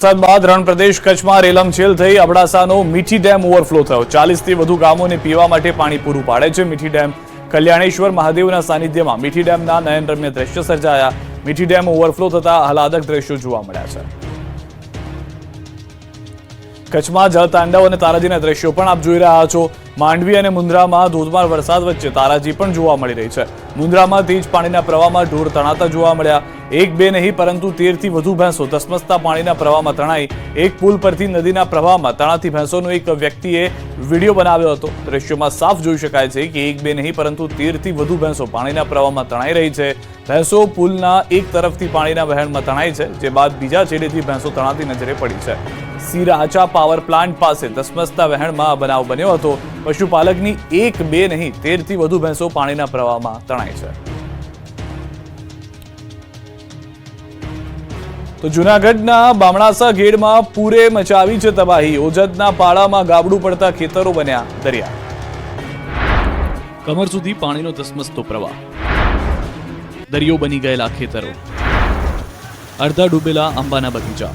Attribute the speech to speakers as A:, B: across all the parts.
A: વરસાદ બાદ રણ પ્રદેશ કચ્છમાં રેલમછેલ થઈ અબડાસાનો મીઠી ડેમ ઓવરફ્લો થયો। 40થી વધુ ગામોને પીવા માટે પાણી પૂરું પાડે છે મીઠી ડેમ। કલ્યાણેશ્વર મહાદેવના સાનિધ્યમાં મીઠી ડેમના નયનરમ્ય દ્રશ્ય સર્જાયા। મીઠી ડેમ ઓવરફ્લો થતા આહલાદક દ્રશ્યો જોવા મળ્યા છે। કચ્છમાં જળતાંડવ અને તારાજીના દ્રશ્યો પણ આપ જોઈ રહ્યા છો। માંડવી અને મુન્દ્રામાં ધોધમાર વરસાદ વચ્ચે તારાજી પણ જોવા મળી રહી છે। મુન્દ્રામાં તેજ પાણીના પ્રવાહમાં ઢોર તણાતા જોવા મળ્યા। એક બે નહીં પરંતુ 13થી વધુ ભેંસો ધસમસતા પાણીના પ્રવાહમાં તણાઈ। એક પુલ પરથી નદીના પ્રવાહમાં તણાતી ભેંસોનો એક વ્યક્તિએ વિડીયો બનાવ્યો હતો। દ્રશ્યોમાં સાફ જોઈ શકાય છે કે એક બે નહીં પરંતુ 13થી વધુ ભેંસો પાણીના પ્રવાહમાં તણાઈ રહી છે। ભેંસો પુલના એક તરફથી પાણીના વહેણમાં તણાઈ છે, જે બાદ બીજા છેડેથી ભેંસો તણાતી નજરે પડી છે। સિરાચા પાવર પ્લાન્ટ પાસે ધસમસતા વહેણમાં બનાવ બન્યો હતો। પશુપાલકની એક બે નહીં 13થી વધુ ભેંસો પાણીના પ્રવાહમાં તણાઈ છે। તો જૂનાગઢના બામણાસા ઘેડમાં પૂરે મચાવી છે તબાહી। ઓજદના પાળામાં ગાબડું પડતા ખેતરો બન્યા દરિયા। કમર સુધી પાણીનો ધસમસતો પ્રવાહ, દરિયો બની ગયેલા ખેતરો, અડધા ડૂબેલા આંબાના બગીચા,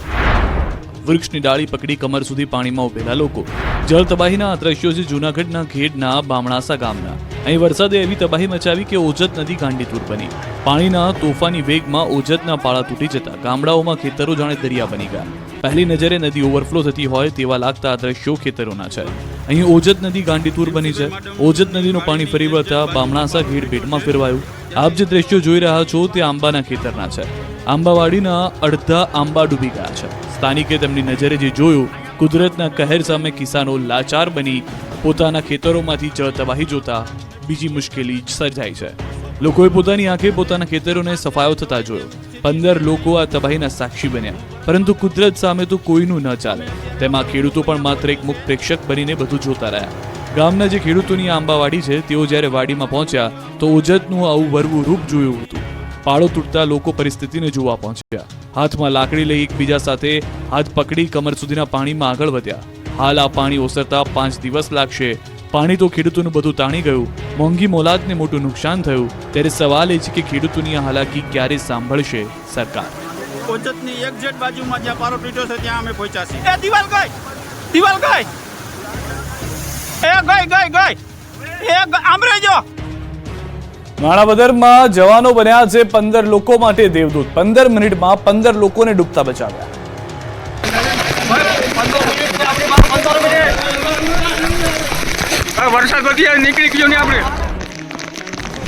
A: વૃક્ષની ડાળી પકડી કમર સુધી પાણીમાં ઉભેલા લોકો। જળ તબાહીના આ દ્રશ્યો છે જૂનાગઢના ઘેડના બામણાસા ગામના। અહીં વરસાદે એવી તબાહી મચાવી કે ઓજદ નદી ગાંડીતુર બની। પાણીના તોફાની વેગમાં ઓજદના પાળા તૂટી જતા ગામડાઓમાં ખેતરો જાણે દરિયા બની ગયા। પહેલી નજરે નદી ઓવરફ્લો થતી હોય તેવા લાગતા આ દ્રશ્યો ખેતરોના છે। અહીં ઓજદ નદી ગાંડીતુર બની છે। ઓજદ નદીનું પાણી ફરી વળતા બામણાસા ઘેડ પેટમાં ફેરવાયું। આપ જે દ્રશ્યો જોઈ રહ્યા છો તે આંબાના ખેતરના છે। આંબાવાડીના અડધા આંબા ડૂબી ગયા છે। સ્થાનિકે તેમની નજરે જે જોયું, કુદરતના કહેર સામે કિસાનો લાચાર બની પોતાના ખેતરોમાંથી જળ તબાહી જોતા બીજી મુશ્કેલી સર્જાઈ છે। લોકોએ પોતાની આંખે પોતાના ખેતરોને સફાયો થતા જોયો। 15 લોકો આ તબાહીના સાક્ષી બન્યા, પરંતુ કુદરત સામે તો કોઈનું ન ચાલે। તેમાં ખેડૂતો પણ માત્ર એક મુખ પ્રેક્ષક બનીને બધું જોતા રહ્યા। ગામના જે ખેડૂતોની આંબાવાડી છે તેઓ જ્યારે વાડીમાં પહોંચ્યા તો ઓજદનું આવું વરવું રૂપ જોયું હતું। પાળો તૂટતા લોકો પરિસ્થિતિને જોવા પહોંચ્યા। હાથમાં લાકડી લઈ એકબીજા સાથે હાથ પકડી કમર સુધીના પાણીમાં આગળ વધ્યા। હાલ આ પાણી ઓસરતા 5 દિવસ લાગશે। પાણી તો ખેડૂતોનું બધું તાણી ગયું। મોંઘી મોલાદને મોટું નુકસાન થયું। ત્યારે સવાલ એ છે કે ખેડૂતોની આ હાલાકી ક્યારે સાંભળશે સરકાર?
B: ઓજદની એક્ઝેક્ટ બાજુમાં જ્યાં પારો તૂટ્યો છે ત્યાં અમે પહોંચ્યા છીએ। એ દિવાલ ગઈ, દિવાલ ગઈ, એ ગઈ, એ આમરે જો।
A: માણાવદરમાં જવાનો બન્યા છે 15 લોકો માટે દેવદૂત। 15 મિનિટમાં 15 લોકોને ડૂબતા બચાવ્યા।
B: વરસાદ વધી નીકળી ગયો ને આપણે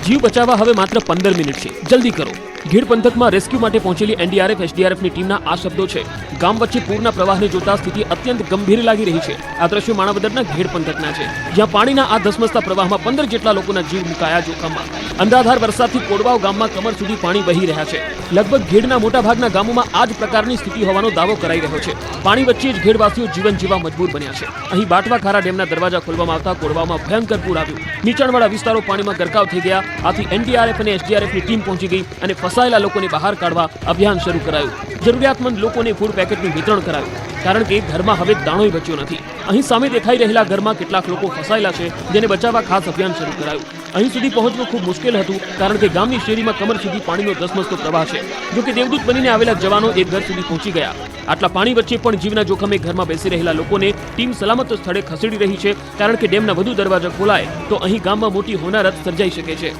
C: જીવ બચાવવા હવે માત્ર 15 મિનિટ છે, જલ્દી કરો। ઘેડ પંથકમાં રેસ્ક્યુ માટે પહોંચેલી એનડીઆરએફ એસડીઆરએફની ટીમના આ શબ્દો છે। ગામ વચ્ચે પૂરના પ્રવાહને જોતા સ્થિતિ અત્યંત ગંભીર લાગી રહી છે। આ દ્રશ્યો માણાવદરના ઘેડ પંથકના છે, જ્યાં પાણીના આ ધસમસતા પ્રવાહમાં 15 જેટલા લોકોના જીવ મુકાયા જોખમમાં। અંધાધાર વરસાદથી કોડવાવ ગામમાં કમર સુધી પાણી વહી રહ્યા છે। લગભગ ઘેડના મોટાભાગના ગામોમાં આ જ પ્રકારની સ્થિતિ હોવાનો દાવો કરાઈ રહ્યો છે। પાણી વચ્ચે જ ઘેડવાસીઓ જીવન જીવવા મજબૂર બન્યા છે। અહીં બાટવા ખારા ડેમના દરવાજા ખોલવામાં આવતા કોડવાવમાં ભયંકર પૂર આવ્યું। નીચાણવાળા વિસ્તારો પાણીમાં ગરકાવ થઈ ગયા। આથી એનડીઆરએફ અને એસડીઆરએફની ટીમ પહોંચી ગઈ અને ફસાયેલા લોકોને બહાર કાઢવા અભિયાન શરૂ કરાયું। જરૂરિયાતમંદ લોકોને ફૂડ પેકેટનું વિતરણ કરાયું, કારણ કે ઘરમાં હવે દાણોય બચ્યો નથી। અહીં સામે દેખાઈ રહેલા ઘરમાં કેટલાક લોકો ફસાયેલા છે, જેને બચાવવા ખાસ અભિયાન શરૂ કરાયું। અહીં સુધી પહોંચવું ખૂબ મુશ્કેલ હતું, કારણ કે ગામની શેરીમાં કમર સુધી પાણીનો ધસમસતો પ્રવાહ છે। જો કે દેવદૂત બનીને આવેલા જવાનો એક ઘર સુધી પહોંચી ગયા। આટલા પાણી વચ્ચે પણ જીવના જોખમે ઘરમાં બેસી રહેલા લોકોને ટીમ સલામત સ્થળે ખસેડી રહી છે, કારણ કે ડેમના વધુ દરવાજા ખોલાય તો અહીં ગામમાં મોટી હોનારત સર્જાઈ શકે છે।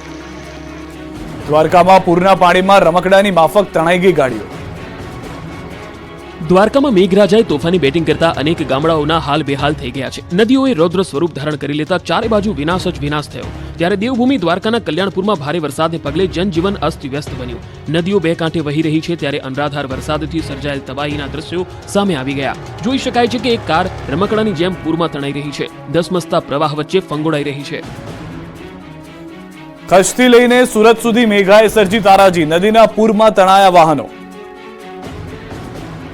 A: દ્વારકામાં પૂરના પાણીમાં રમકડાની માફક તણાઈ ગઈ ગાડીઓ।
C: દ્વારકામાં મેઘરાજાએ તોફાની બેટિંગ કરતા અનેક ગામડાઓના હાલ બેહાલ થઈ ગયા છે। નદીઓએ રૌદ્ર સ્વરૂપ ધારણ કરી લેતા ચારે બાજુ વિનાશ જ વિનાશ થયો। ત્યારે દેવભૂમિ દ્વારકાના કલ્યાણપુરમાં ભારે વરસાદને પગલે જનજીવન અસ્તવ્યસ્ત બન્યું। નદીઓ બે કાંઠે વહી રહી છે, ત્યારે અનરાધાર વરસાદથી સર્જાયેલ તબાહીના દ્રશ્યો સામે આવી ગયા। જોઈ શકાય છે કે એક કાર રમકડાની જેમ પૂરમાં તણાઈ રહી છે, ધસમસતા પ્રવાહ વચ્ચે ફંગોળાઈ રહી છે।
A: કચ્છથી લઈને સુરત સુધી મેઘાએ સર્જી તારાજી। નદીના પૂરમાં તણાયા વાહનો।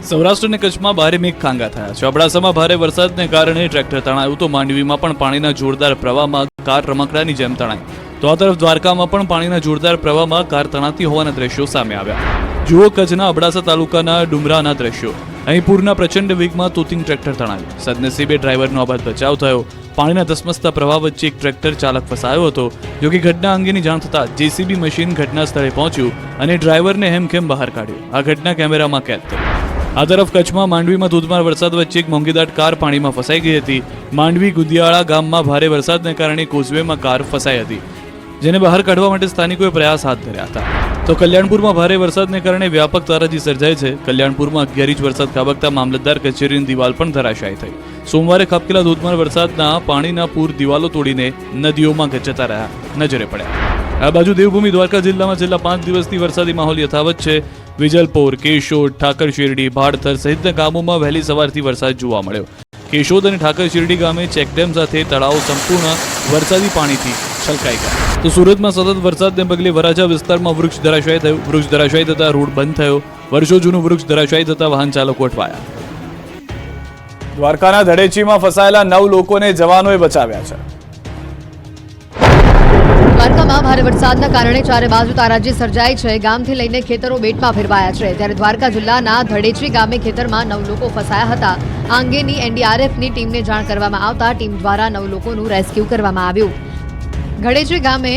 A: સૌરાષ્ટ્ર અને કચ્છમાં ભારે મેઘ ખાંગા થયા છે। અબડાસામાં ભારે વરસાદને કારણે ટ્રેક્ટર તણાયું તો માંડવીમાં પણ પાણીના જોરદાર પ્રવાહમાં કાર રમકડાની જેમ તણાઈ। તો આ તરફ દ્વારકામાં પણ પાણીના જોરદાર પ્રવાહમાં કાર તણાતી હોવાના દ્રશ્યો સામે આવ્યા। જુઓ કચ્છના અબડાસા તાલુકાના ડુમરાના દ્રશ્યો। અહીં પૂરના પ્રચંડ વેગમાં તોતિંગ ટ્રેક્ટર તણાયું। સદનસીબે ડ્રાઈવરનો આબાદ બચાવ થયો। પાણીના ધસમસતા પ્રવાહ વચ્ચે એક ટ્રેક્ટર ચાલક ફસાયો હતો। જોકે ઘટના અંગેની જાણ થતાં જેસીબી મશીન ઘટના સ્થળે પહોંચ્યું અને ડ્રાઈવરને હેમખેમ બહાર કાઢ્યો। આ ઘટના કેમેરામાં કેદ થઈ। આ તરફ કચ્છમાં માંડવીમાં ધોધમાર વરસાદ વચ્ચે એક મોંઘીદાટ કાર પાણીમાં ફસાઈ ગઈ હતી. માંડવી ગુદિયાળા ગામમાં ભારે વરસાદને કારણે કોઝવેમાં કાર ફસાઈ હતી, જેને બહાર કાઢવા માટે સ્થાનિકોએ પ્રયાસ હાથ ધર્યા હતા. તો કલ્યાણપુરમાં ભારે વરસાદને કારણે વ્યાપક તારાજી સર્જાય છે. કલ્યાણપુરમાં 11 ઇંચ વરસાદ ખાબકતા મામલતદાર કચેરીની દિવાલ પણ ધરાશાયી થઈ. સોમવારે ખાબકેલા ધોધમાર વરસાદના પાણીના પૂર દિવાલો તોડીને નદીઓમાં જતા રહ્યા નજરે પડ્યા. આ બાજુ દેવભૂમિ દ્વારકા જિલ્લામાં છેલ્લા 5 દિવસથી વરસાદી માહોલ યથાવત છે. વિજલપોર, કેશોદ, ઠાકર શેરડી, ભાડથર સહિતના ગામોમાં વહેલી સવારથી વરસાદ જોવા મળ્યો. કેશોદ અને ઠાકર શેરડી ગામે ચેકડેમ સાથે તળાવો સંપૂર્ણ વરસાદી પાણીથી છલકાઈ ગયા. તો સુરતમાં સતત વરસાદને પગલે વરાછા વિસ્તારમાં વૃક્ષ ધરાશાયી થયું. વૃક્ષ ધરાશાયી થતા રોડ બંધ થયો. વર્ષો જૂનું વૃક્ષ ધરાશાયી થતા વાહન ચાલકો અટવાયા.
D: દ્વારકાના ધડેચીમાં ફસાયેલા 9 લોકોને જવાનોએ બચાવ્યા છે.
E: દ્વારકામાં ભારે વરસાદના કારણે ચારે બાજુ તારાજી સર્જાઈ છે. ગામથી લઈને ખેતરો બેટમાં ફેરવાયા છે. ત્યારે દ્વારકા જિલ્લાના ધડેચી ગામે ખેતરમાં 9 લોકો ફસાયા હતા. આ અંગેની એનડીઆરએફની ટીમને જાણ કરવામાં આવતા ટીમ દ્વારા 9 લોકોનું રેસ્ક્યુ કરવામાં આવ્યું. ધડેચી ગામે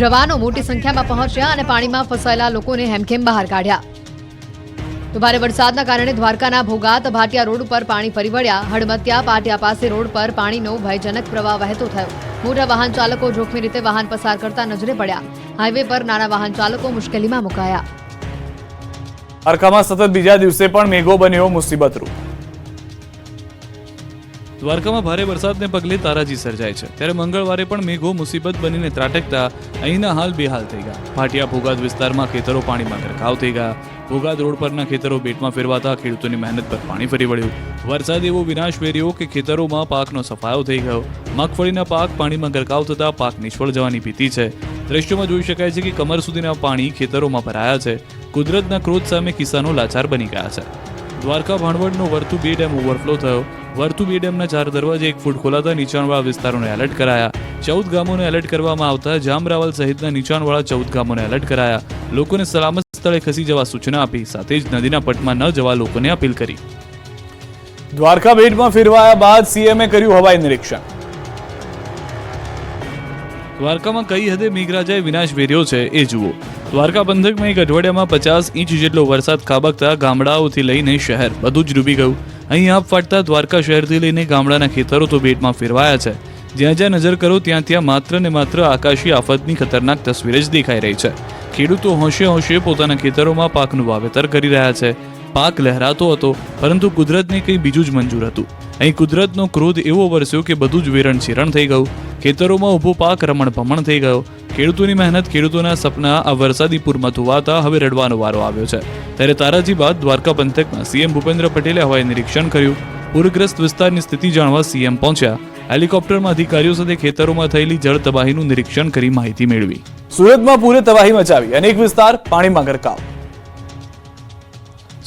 E: જવાનો મોટી સંખ્યામાં પહોંચ્યા અને પાણીમાં ફસાયેલા લોકોને હેમખેમ બહાર કાઢ્યા. તો ભારે વરસાદના કારણે દ્વારકાના ભોગાત ભાટિયા રોડ ઉપર પાણી ફરી વળ્યા. હડમતિયા પાટિયા પાસે રોડ પર પાણીનો ભયજનક પ્રવાહ વહેતો થયો. મોટા વાહન ચાલકો જોખમી રીતે વાહન પસાર કરતા નજરે પડ્યા. હાઈવે પર નાના વાહન ચાલકો મુશ્કેલીમાં મુકાયા.
D: દ્વારકામાં સતત બીજા દિવસે પણ મેઘો બન્યો મુસીબતરૂપ.
A: દ્વારકામાં ભારે વરસાદને પગલે તારાજી સર્જાય છે. ત્યારે મંગળવારે પણ મેઘો મુસીબત બનીને ત્રાટકતા અહીંના હાલ બેહાલ થઈ ગયા. ભાટિયા ભોગાત વિસ્તારમાં ખેતરો પાણીમાં ગરકાવ થઈ ગયા. ભોગાત રોડ પરના ખેતરો બેટમાં ફેરવાતા ખેડૂતોની મહેનત પર પાણી ફરી વળ્યું. વરસાદ એવો વિનાશ વેર્યો કે ખેતરોમાં પાકનો સફાયો થઈ ગયો. મગફળીના પાક પાણીમાં ગરકાવ થતા પાક નિષ્ફળ જવાની ભીતિ છે. દ્રશ્યોમાં જોઈ શકાય છે કે કમર સુધીના પાણી ખેતરોમાં ભરાયા છે. કુદરતના ક્રોધ સામે કિસાનો લાચાર બની ગયા છે. દ્વારકા ભાણવડનો વર્તુ 2 ડેમ ઓવરફ્લો થયો. વર્તુ 2 ડેમના 4 દરવાજે 1 ફૂટ ખોલાતા નીચાણવાળા વિસ્તારોને એલર્ટ કરાયા. 14 ગામોને એલર્ટ કરવામાં આવતા જામરાવલ સહિતના નીચાણવાળા 14 ગામોને એલર્ટ કરાયા. લોકોને સલામત સ્થળે ખસી જવા સૂચના આપી. સાથે જ નદીના પટમાં ન જવા લોકોને અપીલ કરી.
D: દ્વારકા બેટમાં ફેરવાયા બાદ સીએમએ કર્યું હવાઈ નિરીક્ષણ.
A: દ્વારકામાં કઈ હદે મેઘરાજાએ વિનાશ વેર્યો છે એ જુઓ. દ્વારકા પંથકમાં એક અઠવાડિયામાં 50 ઇંચ જેટલો વરસાદ ખાબકતા ગામડાઓથી લઈને શહેર બધું જ ડૂબી ગયું. અહીં આપ ફાટતા દ્વારકા શહેરથી લઈને ગામડાના ખેતરો તો બેટમાં ફેરવાયા છે. જ્યાં જ્યાં નજર કરો ત્યાં ત્યાં માત્ર ને માત્ર આકાશી આફતની ખતરનાક તસવીર જ દેખાઈ રહી છે. ખેડૂતો હોંશે હોંશે પોતાના ખેતરોમાં પાકનું વાવેતર કરી રહ્યા છે. પાક લહેરાતો હતો, પરંતુ કુદરતને કંઈ બીજું જ મંજૂર હતું. અહીં કુદરતનો ક્રોધ એવો વરસ્યો કે બધું જ વેરણ ચીરણ થઈ ગયું. ખેતરોમાં ઊભો પાક રમણ ભમણ થઈ ગયો. ખેડૂતોની મહેનત, ખેડૂતોના સપના આ વરસાદી પૂરમાં ધોવાતા હવે રડવાનો વારો આવ્યો છે. ત્યારે તારાજી બાદ દ્વારકા પંથકમાં સીએમ ભૂપેન્દ્ર પટેલે હવાઈ નિરીક્ષણ કર્યું. પૂરગ્રસ્ત વિસ્તારની સ્થિતિ જાણવા સીએમ પહોંચ્યા. હેલિકોપ્ટરમાં અધિકારીઓ સાથે ખેતરોમાં થયેલી જળ તબાહીનું નિરીક્ષણ કરી માહિતી મેળવી.
D: સુરતમાં પૂરે તબાહી મચાવી. અનેક વિસ્તાર પાણીમાં ગરકાવ.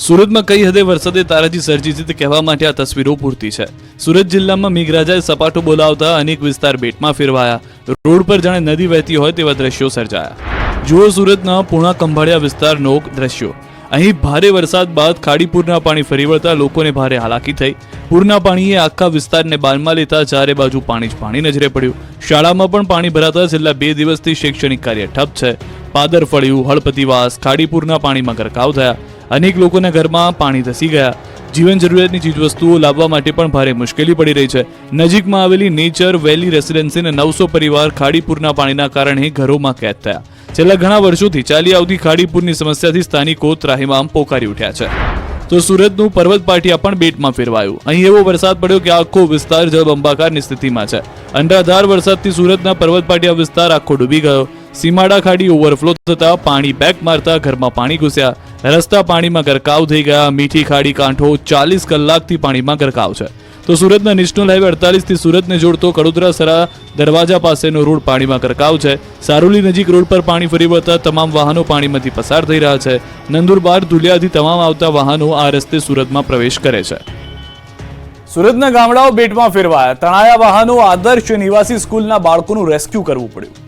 A: સુરતમાં કઈ હદે વરસાદે તારાજી સર્જી છે તે કહેવા માટે આ તસવીરો પૂરતી છે. સુરત જિલ્લામાં મેઘરાજાએ સપાટો બોલાવતા અનેક વિસ્તાર બેટમાં ફેરવાયા. રોડ પર જાણે નદી વહેતી હોય તેવા દ્રશ્યો સર્જાયા. જુઓ સુરતના પૂર્ણા કંભાળિયા વિસ્તારનો દ્રશ્યો. અહીં ભારે વરસાદ બાદ ખાડીપુરના પાણી ફરી વળતા લોકોને ભારે હાલાકી થઈ. પૂરના પાણીએ આખા વિસ્તારને બાનમાં લેતા ચારે બાજુ પાણી જ પાણી નજરે પડ્યું. શાળામાં પણ પાણી ભરાતા છેલ્લા 2 દિવસથી શૈક્ષણિક કાર્ય ઠપ છે. પાદર ફળ્યું, હળપતિવાસ, ખાડીપુરના પાણીમાં ગરકાવ થયા. અનેક લોકોના ઘરમાં પાણી ધસી ગયા. જીવન જરૂરિયાતની ચીજવસ્તુઓ લાવવા માટે પણ ભારે મુશ્કેલી પડી રહી છે. નજીકમાં આવેલી નેચર વેલી રેસિડેન્સીના 900 પરિવાર ખાડીપુરના પાણીના કારણે ઘરોમાં કેદ થયા. છેલ્લા ઘણા વર્ષોથી ચાલી આવતી ખાડીપુરની સમસ્યાથી સ્થાનિકો ત્રાહિમામ પોકારી ઉઠ્યા છે. તો સુરતનું પર્વત પાટિયા પણ બેટમાં ફેરવાયું. અહીં એવો વરસાદ પડ્યો કે આખો વિસ્તાર જળબંબાકારની સ્થિતિમાં છે. અનરાધાર વરસાદથી સુરતના પર્વત પાટિયા વિસ્તાર આખો ડૂબી ગયો. સીમાડા ખાડી ઓવરફ્લો થતા પાણી બેક મારતા ઘરમાં પાણી ઘૂસ્યા. રસ્તા પાણીમાં ગરકાવ થઈ ગયા. મીઠી ખાડી કાંઠો 40 કલાકથી પાણીમાં ગરકાવ છે. તો સુરતના નેશનલ હાઈવે 48 થી સુરતને જોડતો કડોદરા સરા દરવાજા પાસેનો રોડ પાણીમાં ગરકાવ છે. સારોલી નજીક રોડ પર પાણી ફરી વળતા તમામ વાહનો પાણીમાંથી પસાર થઈ રહ્યા છે. નંદુરબાર ધુલિયાથી તમામ આવતા વાહનો આ રસ્તે સુરતમાં પ્રવેશ કરે છે.
D: સુરતના ગામડાઓ બેટમાં ફેરવાયા. તણાયા વાહનો. આદર્શ નિવાસી સ્કૂલના બાળકોનું રેસ્ક્યુ કરવું પડ્યું.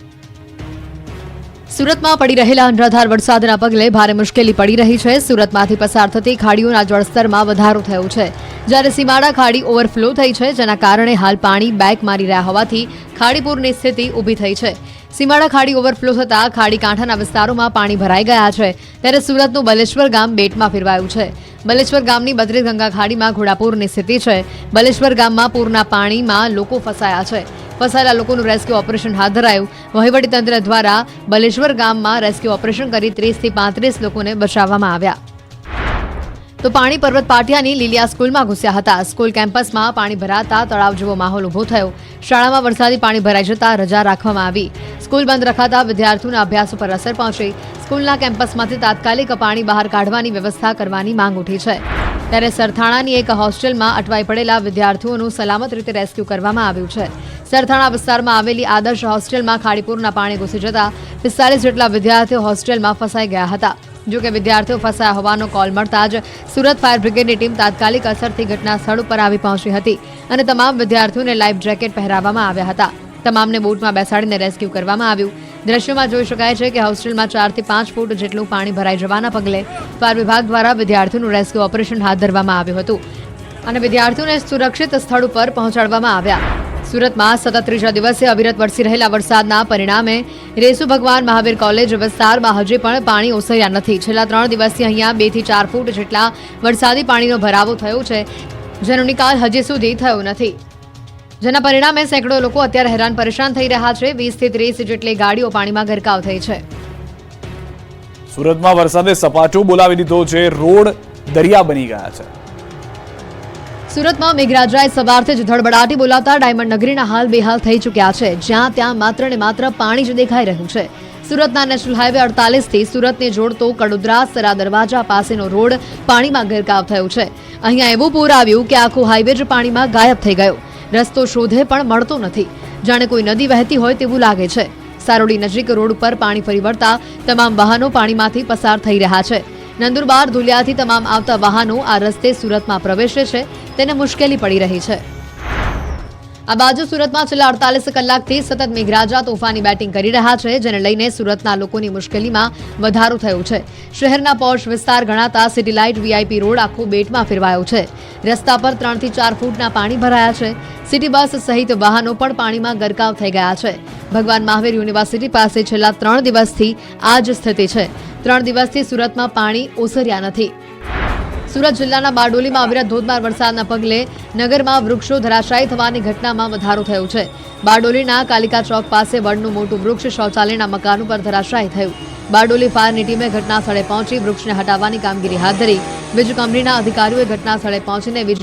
E: સુરતમાં પડી રહેલા અનરાધાર વરસાદના પગલે ભારે મુશ્કેલી પડી રહી છે. સુરતમાંથી પસાર થતી ખાડીઓના જળસ્તરમાં વધારો થયો છે. જ્યારે સીમાડા ખાડી ઓવરફ્લો થઈ છે, જેના કારણે હાલ પાણી બેક મારી રહ્યા હોવાથી ખાડીપુરની સ્થિતિ ઊભી થઈ છે. સીમાડા ખાડી ઓવરફ્લો થતાં ખાડી કાંઠાના વિસ્તારોમાં પાણી ભરાઈ ગયા છે ત્યારે સુરતનું બલેશ્વર ગામ બેટમાં ફેરવાયું છે. બલેશ્વર ગામની બદ્રીગંગા ખાડીમાં ઘોડાપૂરની સ્થિતિ છે. બલેશ્વર ગામમાં પૂરના પાણીમાં લોકો ફસાયા છે. ફસાયેલા લોકોનું રેસ્ક્યુ ઓપરેશન હાથ ધરાયું. વહીવટીતંત્ર દ્વારા બલેશ્વર ગામમાં રેસ્ક્યુ ઓપરેશન કરી 30 થી 35 લોકોને બચાવવામાં આવ્યા. તો પાણી પર્વત પાટિયાની લીલિયા સ્કૂલમાં ઘૂસ્યા હતા. સ્કૂલ કેમ્પસમાં પાણી ભરાતા તળાવ જેવો માહોલ ઊભો થયો. શાળામાં વરસાદી પાણી ભરાઈ જતા રજા રાખવામાં આવી. સ્કૂલ બંધ રખાતા વિદ્યાર્થીઓના અભ્યાસ ઉપર અસર પહોંચી. સ્કૂલના કેમ્પસમાંથી તાત્કાલિક પાણી બહાર કાઢવાની વ્યવસ્થા કરવાની માંગ ઉઠી છે. ત્યારે સરથાણાની એક હોસ્ટેલમાં અટવાઈ પડેલા વિદ્યાર્થીઓનું સલામત રીતે રેસ્ક્યુ કરવામાં આવ્યું છે. સરથાણા વિસ્તારમાં આવેલી આદર્શ હોસ્ટેલમાં ખાડીપુરના પાણી ઘૂસી જતા 45 જેટલા વિદ્યાર્થીઓ હોસ્ટેલમાં ફસાઈ ગયા હતા. જો કે વિદ્યાર્થીઓ ફસાયા હોવાનો કોલ મળતા જ સુરત ફાયર બ્રિગેડની ટીમ તાત્કાલિક અસરથી ઘટના સ્થળ ઉપર આવી પહોંચી હતી અને તમામ વિદ્યાર્થીઓને લાઈફ જેકેટ પહેરાવવામાં આવ્યા હતા. તમામને બોટમાં બેસાડીને રેસ્ક્યુ કરવામાં આવ્યું. દ્રશ્યોમાં જોઈ શકાય છે કે હોસ્ટેલમાં 4 થી 5 ફૂટ જેટલું પાણી ભરાઈ જવાના પગલે ફાયર વિભાગ દ્વારા વિદ્યાર્થીઓનું રેસ્ક્યુ ઓપરેશન હાથ ધરવામાં આવ્યું હતું અને વિદ્યાર્થીઓને સુરક્ષિત સ્થળ ઉપર પહોંચાડવામાં આવ્યા. સુરતમાં સતત ત્રીજા દિવસે અવિરત વરસી રહેલા વરસાદના પરિણામે રેસુ ભગવાન મહાવીર કોલેજ વિસ્તારમાં હજી પણ પાણી ઓસર્યા નથી. છેલ્લા 3 દિવસથી અહીંયા 2 થી 4 ફૂટ જેટલા વરસાદી પાણીનો ભરાવો થયો છે, જેનો નિકાલ હજી સુધી થયો નથી. જેના પરિણામે સેંકડો લોકો અત્યારે હેરાન પરેશાન થઈ રહ્યા છે. 20 થી 30 જેટલી ગાડીઓ પાણીમાં ગરકાવ થઈ છે.
D: સુરતમાં વરસાદે સપાટો બોલાવી દીધો છે. રોડ દરિયા બની ગયા છે.
E: સુરતમાં મેઘરાજાએ સવારથી જ ધડબડાટી બોલાવતા ડાયમંડ નગરીના હાલ બેહાલ થઈ ચૂક્યા છે. જ્યાં ત્યાં માત્ર ને માત્ર પાણી જ દેખાઈ રહ્યું છે. સુરતના નેશનલ હાઈવે 48 થી સુરતને જોડતો કડોદરા સરા દરવાજા પાસેનો રોડ પાણીમાં ગરકાવ થયો છે. અહીંયા એવું પૂર આવ્યું કે આખો હાઈવે જ પાણીમાં ગાયબ થઈ ગયો. રસ્તો શોધે પણ મળતો નથી. જાણે કોઈ નદી વહેતી હોય તેવું લાગે છે. સારોડી નજીક રોડ ઉપર પાણી ફરી વળતા તમામ વાહનો પાણીમાંથી પસાર થઈ રહ્યા છે. નંદુરબાર ધુલિયાથી તમામ આવતા વાહનો આ રસ્તે સુરતમાં પ્રવેશે છે, તેને મુશ્કેલી પડી રહી છે. આ બાજુ સુરતમાં છેલ્લા 48 કલાકથી સતત મેઘરાજા તોફાની બેટિંગ કરી રહ્યા છે, જેને લઈને સુરતના લોકોની મુશ્કેલીમાં વધારો થયો છે. શહેરના પોશ વિસ્તાર ગણાતા સિટી લાઇટ વીઆઈપી રોડ આખો બેટમાં ફેરવાયો છે. રસ્તા પર 3 થી 4 ફૂટના પાણી ભરાયા છે. સિટી બસ સહિત વાહનો પણ પાણીમાં ગરકાવ થઈ ગયા છે. ભગવાન મહાવીર યુનિવર્સિટી પાસે છેલ્લા 3 દિવસથી આ જ સ્થિતિ છે. 3 દિવસથી સુરતમાં પાણી ઓસર્યા નથી. સુરત જિલ્લાના બારડોલીમાં અવિરત ધોધમાર વરસાદના પગલે નગરમાં વૃક્ષો ધરાશાયી થવાની ઘટનામાં વધારો થયો છે. બારડોલીના કાલિકા ચોક પાસે વડનું મોટું વૃક્ષ શૌચાલયના મકાન ઉપર ધરાશાયી થયું. બારડોલી ફાયરની ટીમે ઘટના સ્થળે પહોંચી વૃક્ષને હટાવવાની કામગીરી હાથ ધરી. વીજ કંપનીના અધિકારીઓએ ઘટના સ્થળે પહોંચીને વીજ